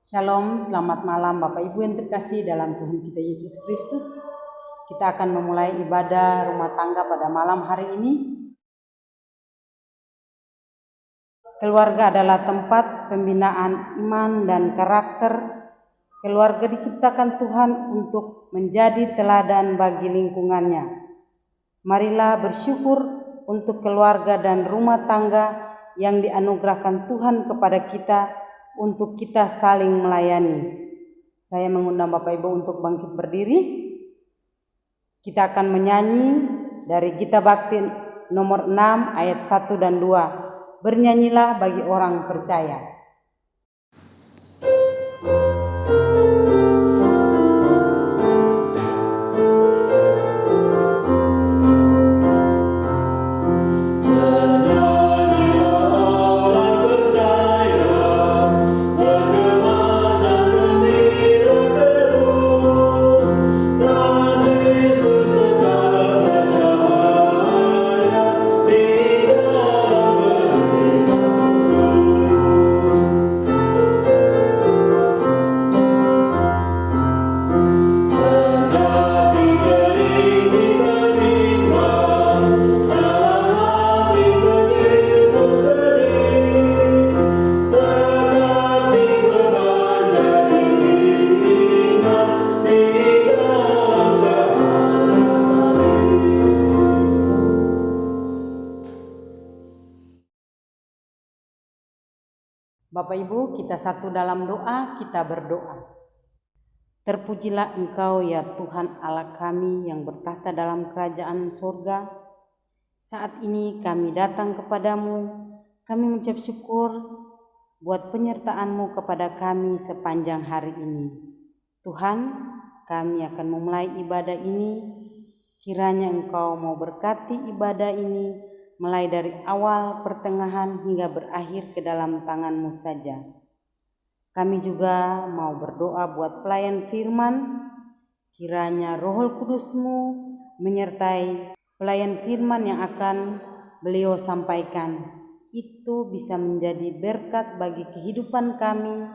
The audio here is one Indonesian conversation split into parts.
Shalom, selamat malam Bapak Ibu yang terkasih dalam Tuhan kita Yesus Kristus. Kita akan memulai ibadah rumah tangga pada malam hari ini. Keluarga adalah tempat pembinaan iman dan karakter. Keluarga diciptakan Tuhan untuk menjadi teladan bagi lingkungannya. Marilah bersyukur untuk keluarga dan rumah tangga yang dianugerahkan Tuhan kepada kita untuk kita saling melayani. Saya mengundang Bapak Ibu untuk bangkit berdiri. Kita akan menyanyi dari Gita Bakti nomor 6 ayat 1 dan 2. Bernyanyilah bagi orang percaya. Bapak Ibu, kita satu dalam doa, kita berdoa. Terpujilah Engkau ya Tuhan Allah kami yang bertahta dalam kerajaan surga. Saat ini kami datang kepadamu, kami mengucap syukur buat penyertaan-Mu kepada kami sepanjang hari ini. Tuhan, kami akan memulai ibadah ini, kiranya Engkau mau berkati ibadah ini, mulai dari awal, pertengahan, hingga berakhir ke dalam tangan-Mu saja. Kami juga mau berdoa buat pelayan firman, kiranya Roh Kudus-Mu menyertai pelayan firman yang akan beliau sampaikan. Itu bisa menjadi berkat bagi kehidupan kami.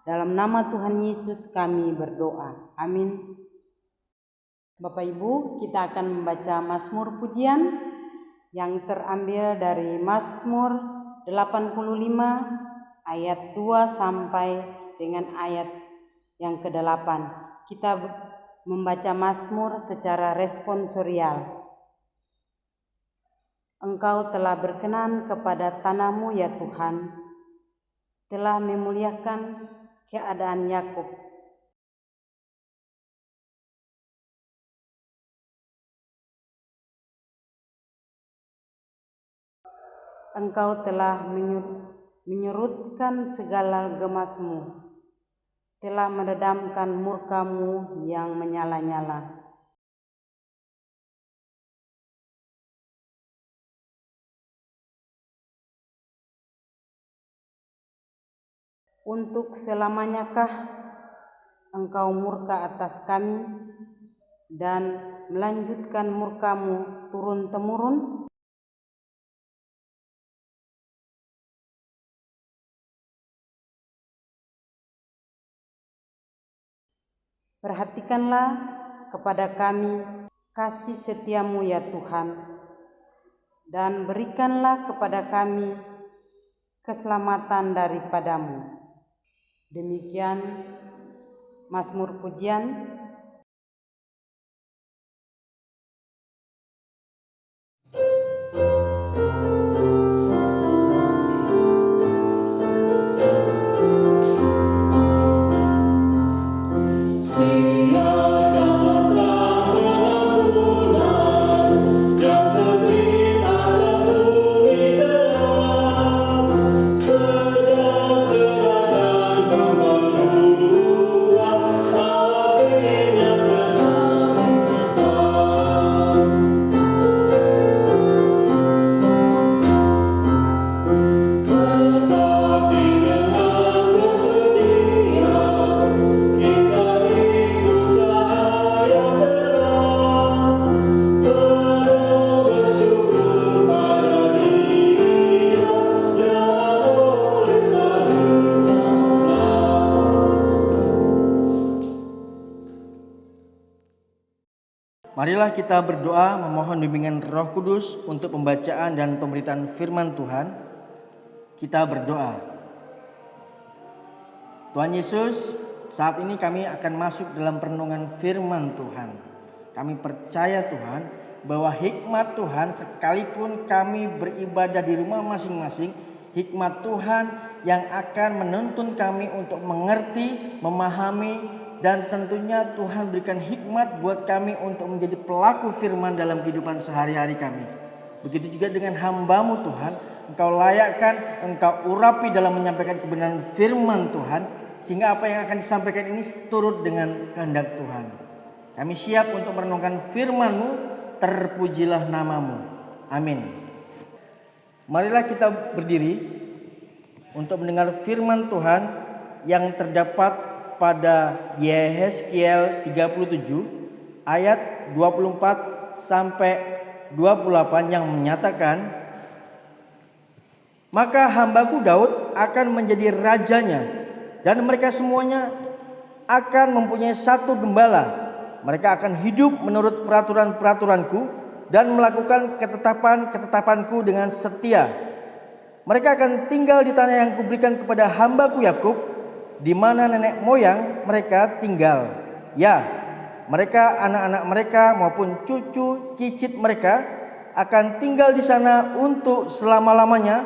Dalam nama Tuhan Yesus kami berdoa. Amin. Bapak Ibu, kita akan membaca Mazmur pujian yang terambil dari Mazmur 85 ayat 2 sampai dengan ayat yang ke-8. Kita membaca Mazmur secara responsorial. Engkau telah berkenan kepada tanah-Mu ya Tuhan, telah memuliakan keadaan Yakub. Engkau telah menyurutkan segala gemas-Mu, telah meredamkan murka-Mu yang menyala-nyala. Untuk selamanyakah Engkau murka atas kami dan melanjutkan murka-Mu turun-temurun? Perhatikanlah kepada kami kasih setia-Mu ya Tuhan, dan berikanlah kepada kami keselamatan daripada-Mu. Demikian Mazmur pujian. Sejahtera dan pembaruan bagi Marilah kita berdoa memohon bimbingan Roh Kudus untuk pembacaan dan pemberitaan firman Tuhan. Kita berdoa. Tuhan Yesus, saat ini kami akan masuk dalam perenungan firman Tuhan. Kami percaya Tuhan bahwa hikmat Tuhan, sekalipun kami beribadah di rumah masing-masing, hikmat Tuhan yang akan menuntun kami untuk mengerti, memahami, dan tentunya Tuhan berikan hikmat buat kami untuk menjadi pelaku firman dalam kehidupan sehari-hari kami. Begitu juga dengan hamba-Mu Tuhan, Engkau layakkan, Engkau urapi dalam menyampaikan kebenaran firman Tuhan, sehingga apa yang akan disampaikan ini turut dengan kehendak Tuhan. Kami siap untuk merenungkan firman-Mu, terpujilah nama-Mu. Amin. Marilah kita berdiri untuk mendengar firman Tuhan yang terdapat pada Yehezkiel 37 ayat 24 sampai 28 yang menyatakan, maka hambaku Daud akan menjadi rajanya, dan mereka semuanya akan mempunyai satu gembala. Mereka akan hidup menurut peraturan-peraturanku dan melakukan ketetapan-ketetapanku dengan setia. Mereka akan tinggal di tanah yang kuberikan kepada hambaku Yakub, di mana nenek moyang mereka tinggal. Ya, mereka, anak-anak mereka maupun cucu cicit mereka akan tinggal di sana untuk selama-lamanya,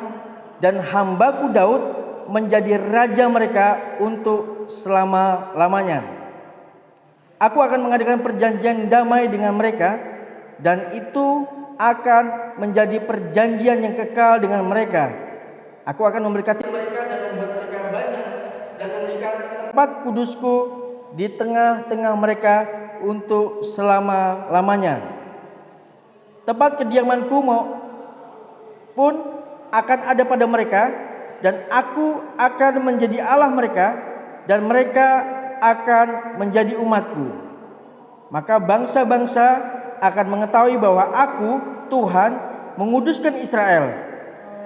dan hambaku Daud menjadi raja mereka untuk selama-lamanya. Aku akan mengadakan perjanjian damai dengan mereka, dan itu akan menjadi perjanjian yang kekal dengan mereka. Aku akan memberkati mereka dan membuat mereka banyak, dan memberikan tempat kudusku di tengah-tengah mereka untuk selama-lamanya. Tempat kediamanku pun akan ada pada mereka, dan aku akan menjadi Allah mereka, dan mereka akan menjadi umatku. Maka bangsa-bangsa akan mengetahui bahwa aku, Tuhan, menguduskan Israel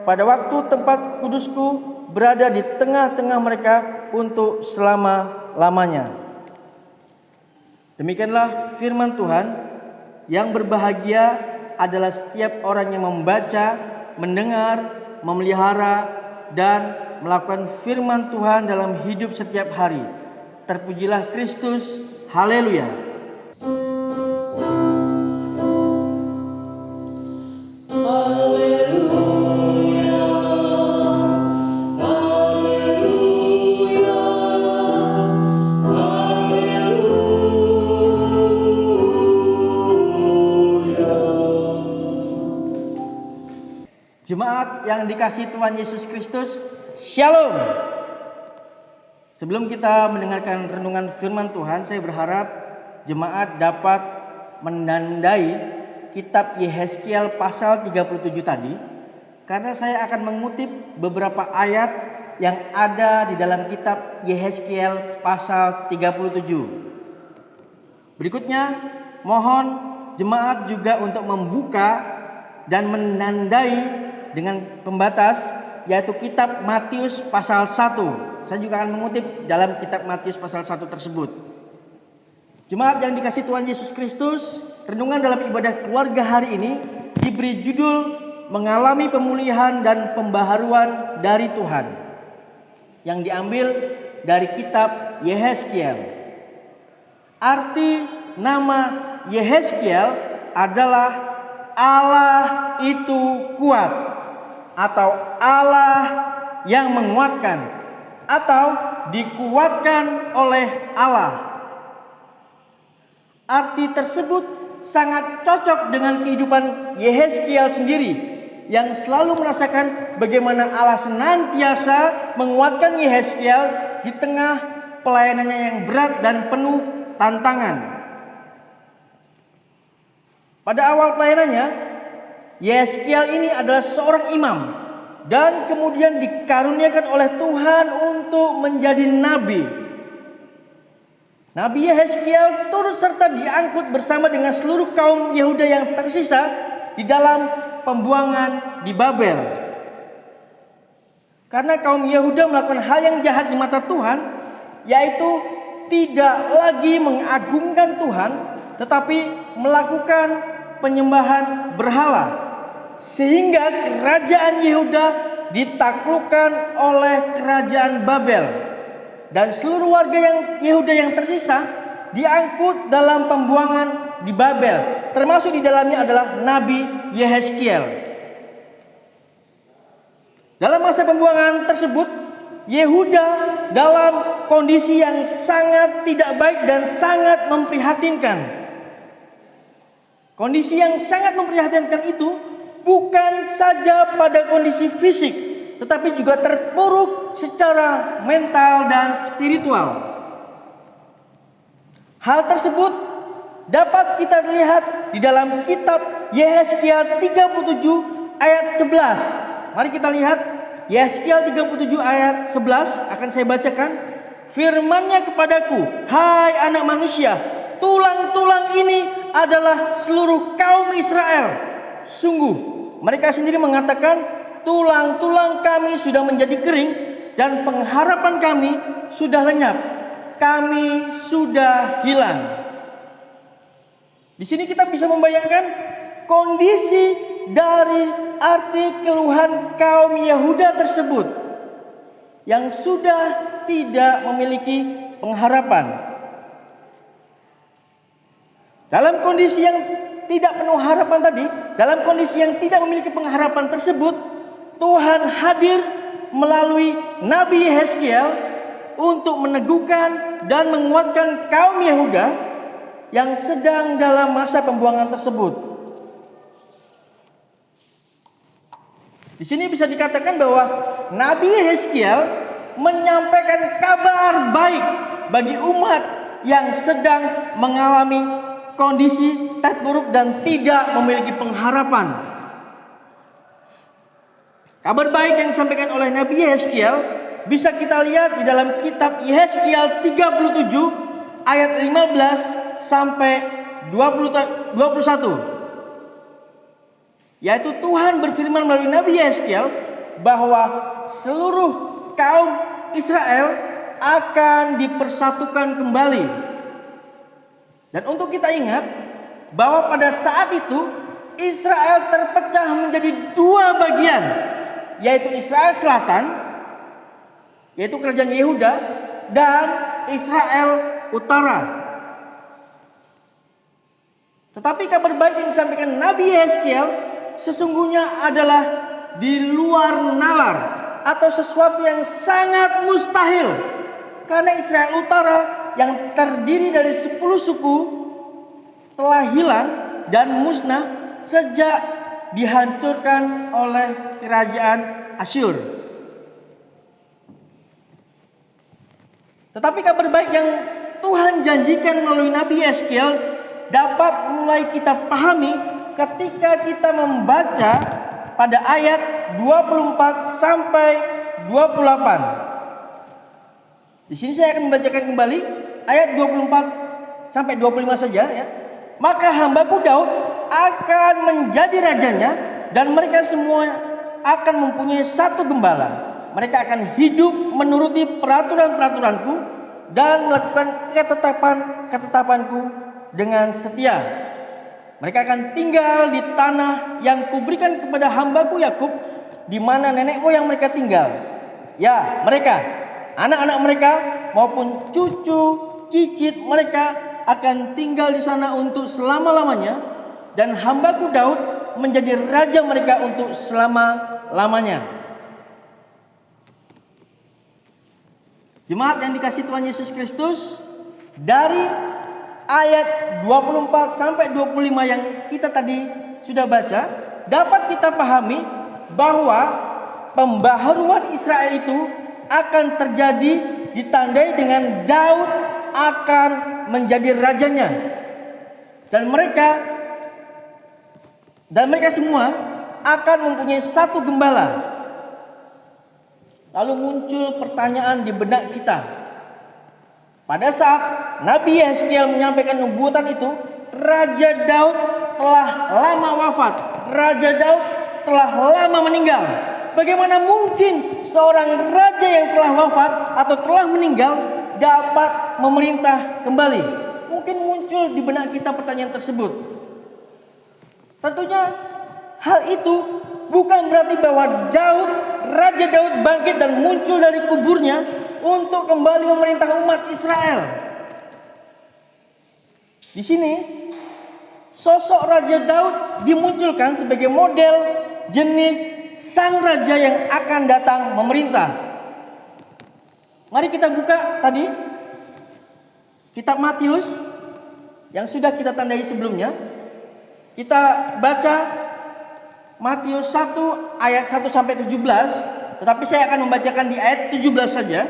pada waktu tempat kudusku berada di tengah-tengah mereka untuk selama-lamanya. Demikianlah firman Tuhan. Yang berbahagia adalah setiap orang yang membaca, mendengar, memelihara, dan melakukan firman Tuhan dalam hidup setiap hari. Terpujilah Kristus. Haleluya. Jemaat yang dikasihi Tuhan Yesus Kristus, Shalom. Sebelum kita mendengarkan renungan firman Tuhan, saya berharap jemaat dapat menandai kitab Yehezkiel pasal 37 tadi, karena saya akan mengutip beberapa ayat yang ada di dalam kitab Yehezkiel pasal 37. Berikutnya, mohon jemaat juga untuk membuka dan menandai dengan pembatas, yaitu kitab Matius pasal 1. Saya juga akan mengutip dalam kitab Matius pasal 1 tersebut. Jemaat yang dikasihi Tuhan Yesus Kristus, renungan dalam ibadah keluarga hari ini diberi judul mengalami pemulihan dan pembaharuan dari Tuhan, yang diambil dari kitab Yehezkiel. Arti nama Yehezkiel adalah Allah itu kuat, atau Allah yang menguatkan, atau dikuatkan oleh Allah. Arti tersebut sangat cocok dengan kehidupan Yehezkiel sendiri, yang selalu merasakan bagaimana Allah senantiasa menguatkan Yehezkiel di tengah pelayanannya yang berat dan penuh tantangan. Pada awal pelayanannya, Yehezkiel ini adalah seorang imam dan kemudian dikaruniakan oleh Tuhan untuk menjadi nabi. Nabi Yehezkiel turut serta diangkut bersama dengan seluruh kaum Yehuda yang tersisa di dalam pembuangan di Babel. Karena kaum Yehuda melakukan hal yang jahat di mata Tuhan, yaitu tidak lagi mengagungkan Tuhan, tetapi melakukan penyembahan berhala, sehingga kerajaan Yehuda ditaklukkan oleh kerajaan Babel, dan seluruh warga Yehuda yang tersisa diangkut dalam pembuangan di Babel, termasuk di dalamnya adalah Nabi Yehezkiel. Dalam masa pembuangan tersebut, Yehuda dalam kondisi yang sangat tidak baik dan sangat memprihatinkan. Kondisi yang sangat memprihatinkan itu bukan saja pada kondisi fisik, tetapi juga terpuruk secara mental dan spiritual. Hal tersebut dapat kita lihat di dalam kitab Yehezkiel 37 ayat 11. Mari kita lihat Yehezkiel 37 ayat 11, akan saya bacakan. Firman-Nya kepadaku, hai anak manusia, tulang-tulang ini adalah seluruh kaum Israel. Sungguh, mereka sendiri mengatakan, tulang-tulang kami sudah menjadi kering dan pengharapan kami sudah lenyap. Kami sudah hilang. Di sini kita bisa membayangkan kondisi dari arti keluhan kaum Yehuda tersebut yang sudah tidak memiliki pengharapan. Dalam kondisi yang tidak penuh harapan tadi, dalam kondisi yang tidak memiliki pengharapan tersebut, Tuhan hadir melalui Nabi Yehezkiel untuk meneguhkan dan menguatkan kaum Yehuda yang sedang dalam masa pembuangan tersebut. Di sini bisa dikatakan bahwa Nabi Yehezkiel menyampaikan kabar baik bagi umat yang sedang mengalami kondisi terpuruk dan tidak memiliki pengharapan. Kabar baik yang disampaikan oleh Nabi Yehezkiel bisa kita lihat di dalam kitab Yehezkiel 37 ayat 15 sampai 21. Yaitu Tuhan berfirman melalui Nabi Yehezkiel bahwa seluruh kaum Israel akan dipersatukan kembali. Dan untuk kita ingat bahwa pada saat itu Israel terpecah menjadi dua bagian, yaitu Israel Selatan, yaitu kerajaan Yehuda, dan Israel Utara. Tetapi kabar baik yang disampaikan Nabi Yehezkiel sesungguhnya adalah di luar nalar atau sesuatu yang sangat mustahil, karena Israel Utara yang terdiri dari 10 suku telah hilang dan musnah sejak dihancurkan oleh kerajaan Asyur. Tetapi kabar baik yang Tuhan janjikan melalui Nabi Yehezkiel dapat mulai kita pahami ketika kita membaca pada ayat 24 sampai 28. Di sini saya akan membacakan kembali ayat 24 sampai 25 saja ya. Maka hambaku Daud akan menjadi rajanya dan mereka semua akan mempunyai satu gembala. Mereka akan hidup menuruti peraturan-peraturanku dan melakukan ketetapan-ketetapanku dengan setia. Mereka akan tinggal di tanah yang kuberikan kepada hambaku Yakub, di mana nenek moyang mereka tinggal. Ya, mereka, anak-anak mereka maupun cucu cicit mereka akan tinggal di sana untuk selama-lamanya, dan hambaku Daud menjadi raja mereka untuk selama-lamanya. Jemaat yang dikasihi Tuhan Yesus Kristus, dari ayat 24 sampai 25 yang kita tadi sudah baca, dapat kita pahami bahwa pembaharuan Israel itu akan terjadi ditandai dengan Daud akan menjadi rajanya. Dan mereka semua akan mempunyai satu gembala. Lalu muncul pertanyaan di benak kita. Pada saat Nabi Yehezkiel menyampaikan nubuatan itu, Raja Daud telah lama wafat. Raja Daud telah lama meninggal. Bagaimana mungkin seorang raja yang telah wafat atau telah meninggal dapat memerintah kembali? mungkin muncul di benak kita pertanyaan tersebut. Tentunya hal itu bukan berarti bahwa Raja Daud bangkit dan muncul dari kuburnya untuk kembali memerintah umat Israel. Di sini sosok Raja Daud dimunculkan sebagai model jenis sang raja yang akan datang memerintah. Mari kita buka tadi kitab Matius yang sudah kita tandai sebelumnya. Kita baca Matius 1 ayat 1 sampai 17, tetapi saya akan membacakan di ayat 17 saja.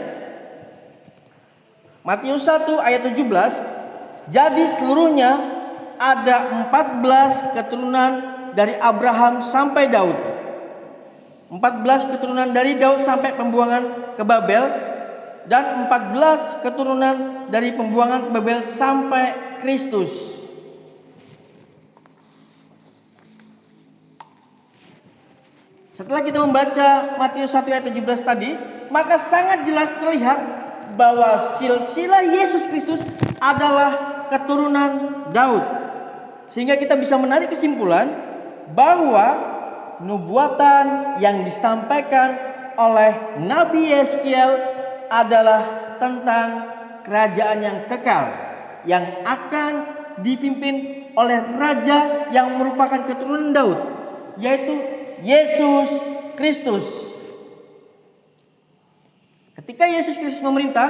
Matius 1 ayat 17. Jadi seluruhnya ada 14 keturunan dari Abraham sampai Daud. 14 keturunan dari Daud sampai pembuangan ke Babel, dan 14 keturunan dari pembuangan ke Babel sampai Kristus. Setelah kita membaca Matius 1 ayat 17 tadi, maka sangat jelas terlihat bahwa silsilah Yesus Kristus adalah keturunan Daud. Sehingga kita bisa menarik kesimpulan bahwa nubuatan yang disampaikan oleh Nabi Yeskiel adalah tentang kerajaan yang kekal, yang akan dipimpin oleh raja yang merupakan keturunan Daud, yaitu Yesus Kristus. Ketika Yesus Kristus memerintah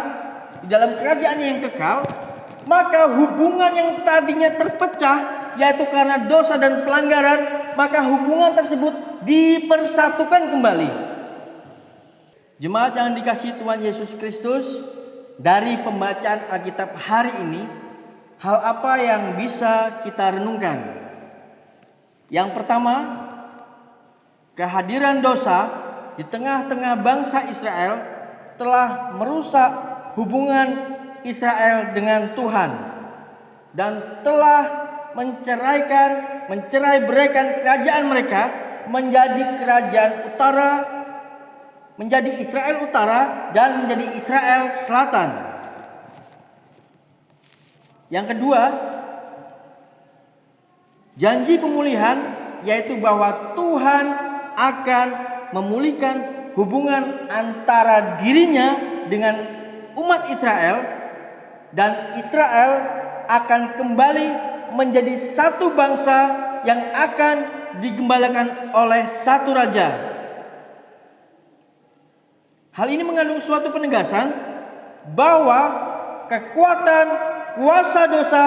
di dalam kerajaannya yang kekal, maka hubungan yang tadinya terpecah, yaitu karena dosa dan pelanggaran, maka hubungan tersebut dipersatukan kembali. Jemaat yang dikasihi Tuhan Yesus Kristus, dari pembacaan Alkitab hari ini, hal apa yang bisa kita renungkan? Yang pertama, kehadiran dosa di tengah-tengah bangsa Israel telah merusak hubungan Israel dengan Tuhan dan telah mencerai-beraikan kerajaan mereka menjadi kerajaan utara, menjadi Israel Utara dan menjadi Israel Selatan. Yang kedua, janji pemulihan, yaitu bahwa Tuhan akan memulihkan hubungan antara dirinya dengan umat Israel, dan Israel akan kembali menjadi satu bangsa yang akan digembalakan oleh satu raja. Hal ini mengandung suatu penegasan bahwa kekuatan kuasa dosa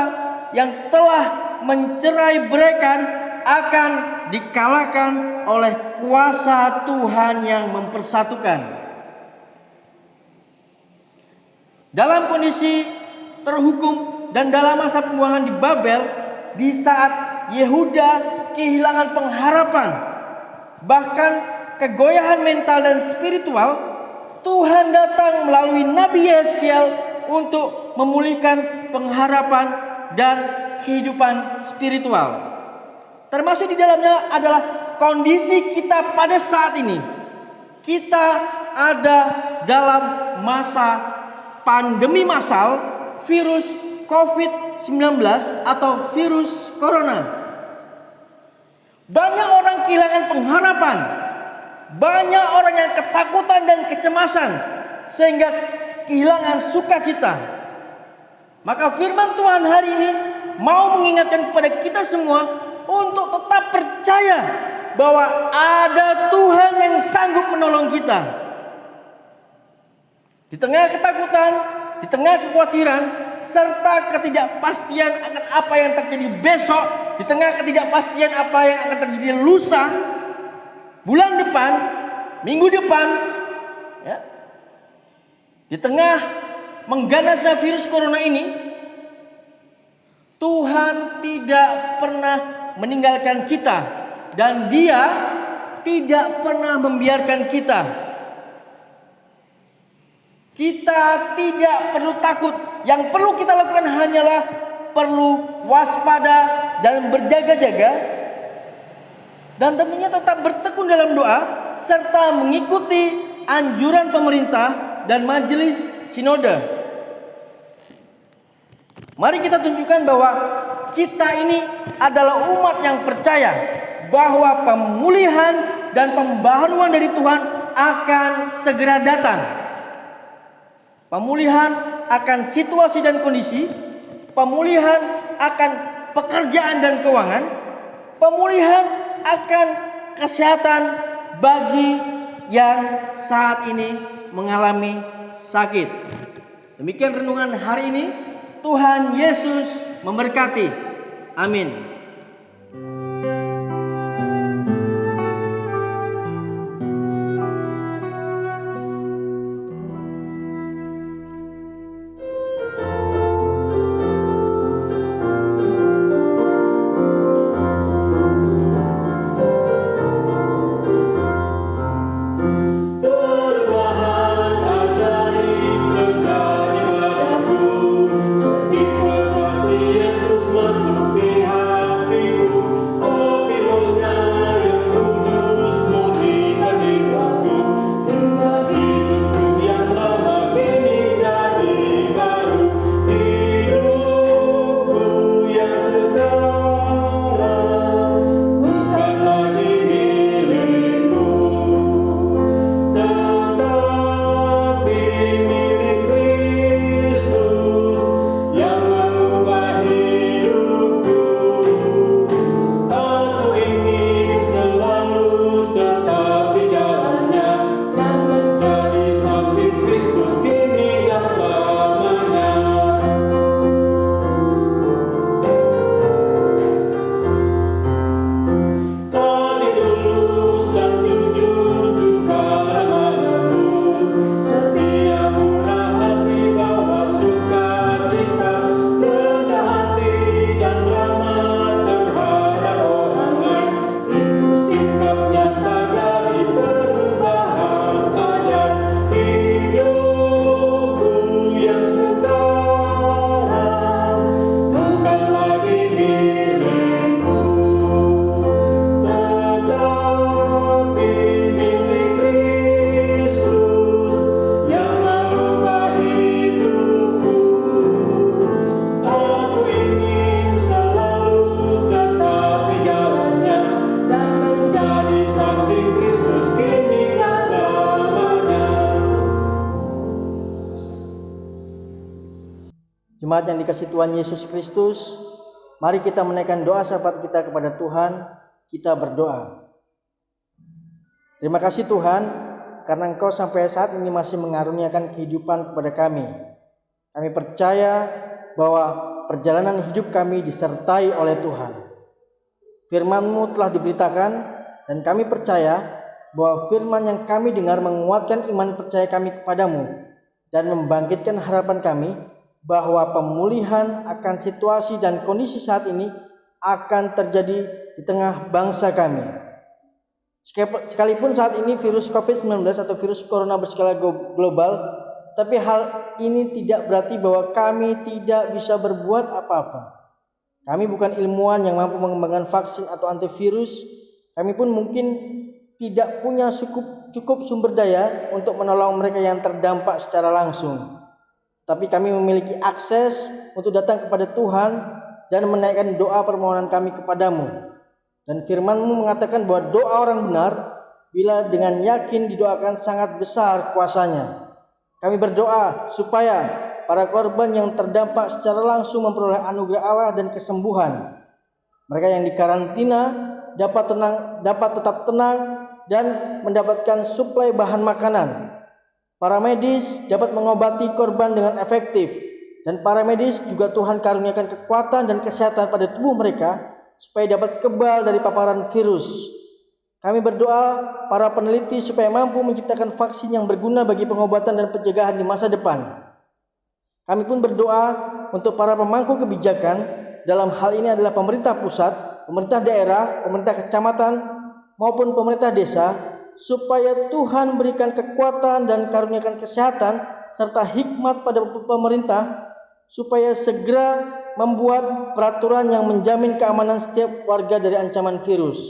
yang telah mencerai-beraikan akan dikalahkan oleh kuasa Tuhan yang mempersatukan. Dalam kondisi terhukum dan dalam masa pembuangan di Babel, di saat Yehuda kehilangan pengharapan, bahkan kegoyahan mental dan spiritual, Tuhan datang melalui Nabi Yeskiel untuk memulihkan pengharapan dan kehidupan spiritual. Termasuk di dalamnya adalah kondisi kita pada saat ini. Kita ada dalam masa pandemi massal virus COVID-19 atau virus corona. Banyak orang kehilangan pengharapan, banyak orang yang ketakutan dan kecemasan sehingga kehilangan sukacita. Maka firman Tuhan hari ini mau mengingatkan kepada kita semua untuk tetap percaya bahwa ada Tuhan yang sanggup menolong kita. Di tengah ketakutan, di tengah kekhawatiran, serta ketidakpastian akan apa yang terjadi besok, di tengah ketidakpastian apa yang akan terjadi lusa, bulan depan, minggu depan, ya, di tengah mengganasnya virus corona ini, Tuhan tidak pernah meninggalkan kita dan Dia tidak pernah membiarkan kita. Kita tidak perlu takut. Yang perlu kita lakukan hanyalah perlu waspada dan berjaga-jaga, dan tentunya tetap bertekun dalam doa serta mengikuti anjuran pemerintah dan majelis sinode. Mari kita tunjukkan bahwa kita ini adalah umat yang percaya bahwa pemulihan dan pembaharuan dari Tuhan akan segera datang. Pemulihan akan situasi dan kondisi, pemulihan akan pekerjaan dan keuangan, pemulihan akan kesehatan bagi yang saat ini mengalami sakit. Demikian renungan hari ini. Tuhan Yesus memberkati. Amin. Jemaat yang dikasihi Tuhan Yesus Kristus, mari kita menaikkan doa syafaat kita kepada Tuhan. Kita berdoa. Terima kasih Tuhan, karena Engkau sampai saat ini masih mengaruniakan kehidupan kepada kami. Kami percaya bahwa perjalanan hidup kami disertai oleh Tuhan. Firman-Mu telah diberitakan, dan kami percaya bahwa firman yang kami dengar menguatkan iman percaya kami kepadamu dan membangkitkan harapan kami bahwa pemulihan akan situasi dan kondisi saat ini akan terjadi di tengah bangsa kami. Sekalipun saat ini virus COVID-19 atau virus corona berskala global, tapi hal ini tidak berarti bahwa kami tidak bisa berbuat apa-apa. Kami bukan ilmuwan yang mampu mengembangkan vaksin atau antivirus. Kami pun mungkin tidak punya cukup sumber daya untuk menolong mereka yang terdampak secara langsung. Tapi kami memiliki akses untuk datang kepada Tuhan dan menaikkan doa permohonan kami kepadamu. Dan firman-Mu mengatakan bahwa doa orang benar bila dengan yakin didoakan sangat besar kuasanya. Kami berdoa supaya para korban yang terdampak secara langsung memperoleh anugerah Allah dan kesembuhan. Mereka yang dikarantina dapat tetap tenang dan mendapatkan suplai bahan makanan. Para medis dapat mengobati korban dengan efektif, dan para medis juga Tuhan karuniakan kekuatan dan kesehatan pada tubuh mereka supaya dapat kebal dari paparan virus. Kami berdoa para peneliti supaya mampu menciptakan vaksin yang berguna bagi pengobatan dan pencegahan di masa depan. Kami pun berdoa untuk para pemangku kebijakan, dalam hal ini adalah pemerintah pusat, pemerintah daerah, pemerintah kecamatan maupun pemerintah desa, supaya Tuhan berikan kekuatan dan karuniakan kesehatan serta hikmat pada pemerintah supaya segera membuat peraturan yang menjamin keamanan setiap warga dari ancaman virus.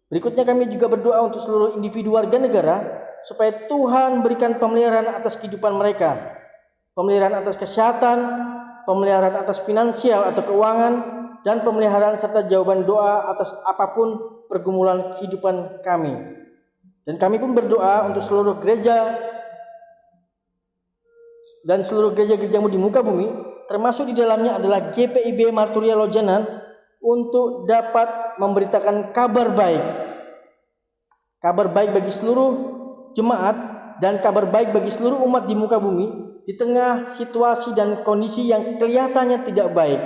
Berikutnya kami juga berdoa untuk seluruh individu warga negara supaya Tuhan berikan pemeliharaan atas kehidupan mereka, pemeliharaan atas kesehatan, pemeliharaan atas finansial atau keuangan, dan pemeliharaan serta jawaban doa atas apapun pergumulan kehidupan kami. Dan kami pun berdoa untuk seluruh gereja dan seluruh gereja-gerejamu di muka bumi, termasuk di dalamnya adalah GPIB Marturia Lojanan, untuk dapat memberitakan kabar baik bagi seluruh jemaat dan kabar baik bagi seluruh umat di muka bumi di tengah situasi dan kondisi yang kelihatannya tidak baik.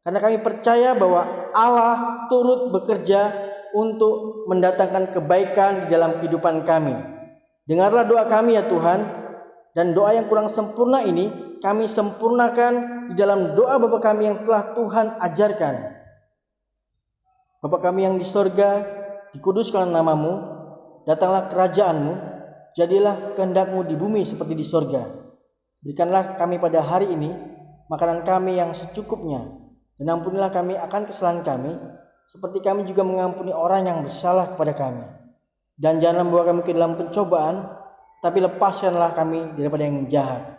Karena kami percaya bahwa Allah turut bekerja untuk mendatangkan kebaikan di dalam kehidupan kami. Dengarlah doa kami ya Tuhan, dan doa yang kurang sempurna ini kami sempurnakan di dalam doa Bapa kami yang telah Tuhan ajarkan. Bapa kami yang di sorga, dikuduskanlah namamu, datanglah kerajaanmu, jadilah kehendak-Mu di bumi seperti di sorga. Berikanlah kami pada hari ini makanan kami yang secukupnya, dan ampunilah kami akan kesalahan kami, seperti kami juga mengampuni orang yang bersalah kepada kami. Dan janganlah membawa kami ke dalam pencobaan, tapi lepaskanlah kami daripada yang jahat.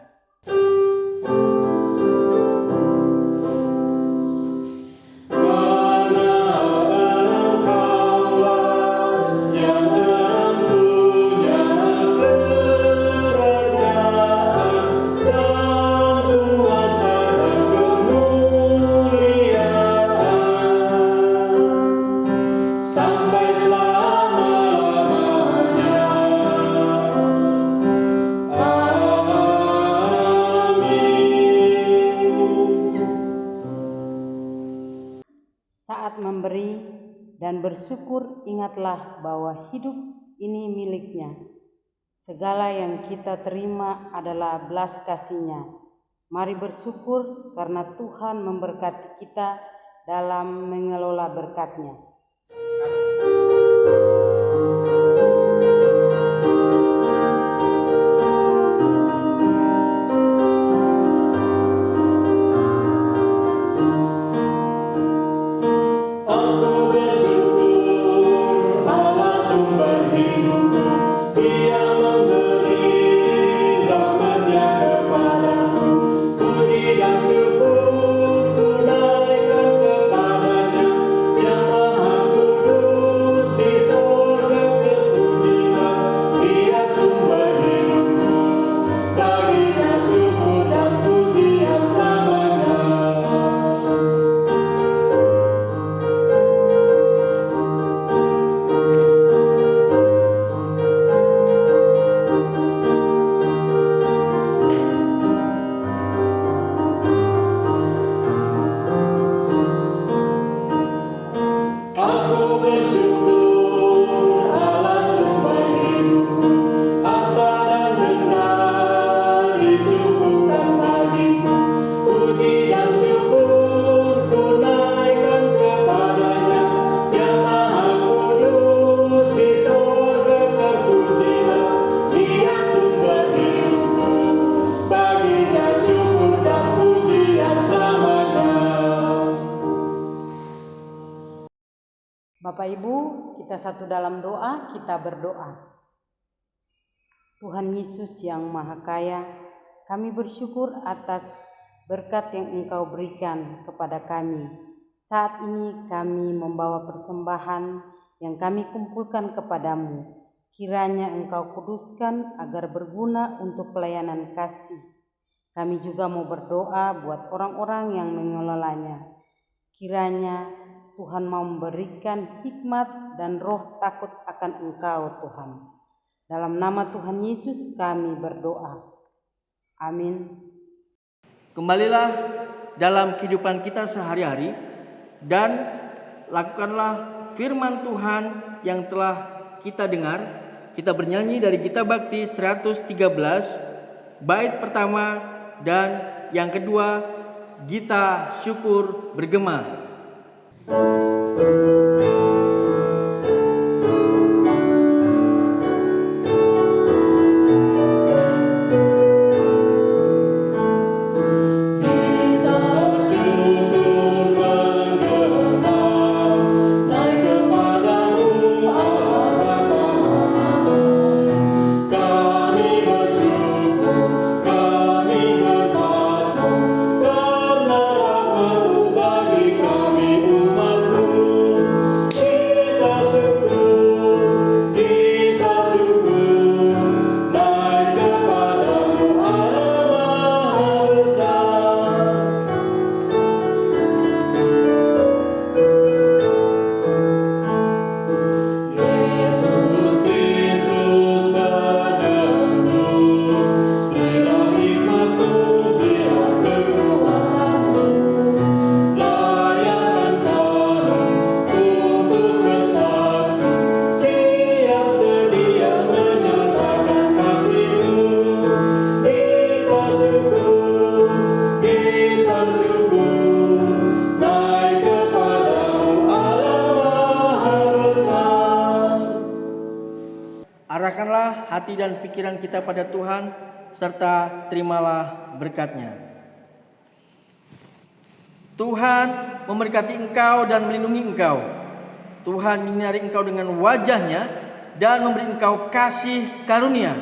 Saat memberi dan bersyukur, ingatlah bahwa hidup ini miliknya. Segala yang kita terima adalah belas kasih-Nya. Mari bersyukur karena Tuhan memberkati kita dalam mengelola berkat-Nya. Bapak Ibu, kita satu dalam doa, kita berdoa. Tuhan Yesus yang Maha Kaya, kami bersyukur atas berkat yang Engkau berikan kepada kami. Saat ini kami membawa persembahan yang kami kumpulkan kepadamu. Kiranya Engkau kuduskan agar berguna untuk pelayanan kasih. Kami juga mau berdoa buat orang-orang yang mengelolanya. Kiranya Tuhan mau memberikan hikmat dan roh takut akan Engkau Tuhan. Dalam nama Tuhan Yesus kami berdoa. Amin. Kembalilah dalam kehidupan kita sehari-hari dan lakukanlah firman Tuhan yang telah kita dengar. Kita bernyanyi dari Gita Bakti 113 bait pertama dan yang kedua, Gita Syukur Bergema. Kami bersyukur, kami berpasrah. Arahkanlah hati dan pikiran kita pada Tuhan, serta terimalah berkat-Nya. Tuhan memberkati engkau dan melindungi engkau. Tuhan menyinari engkau dengan wajah-Nya dan memberi engkau kasih karunia.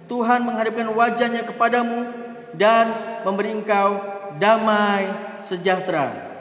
Tuhan menghadapkan wajah-Nya kepadamu dan memberi engkau damai sejahtera.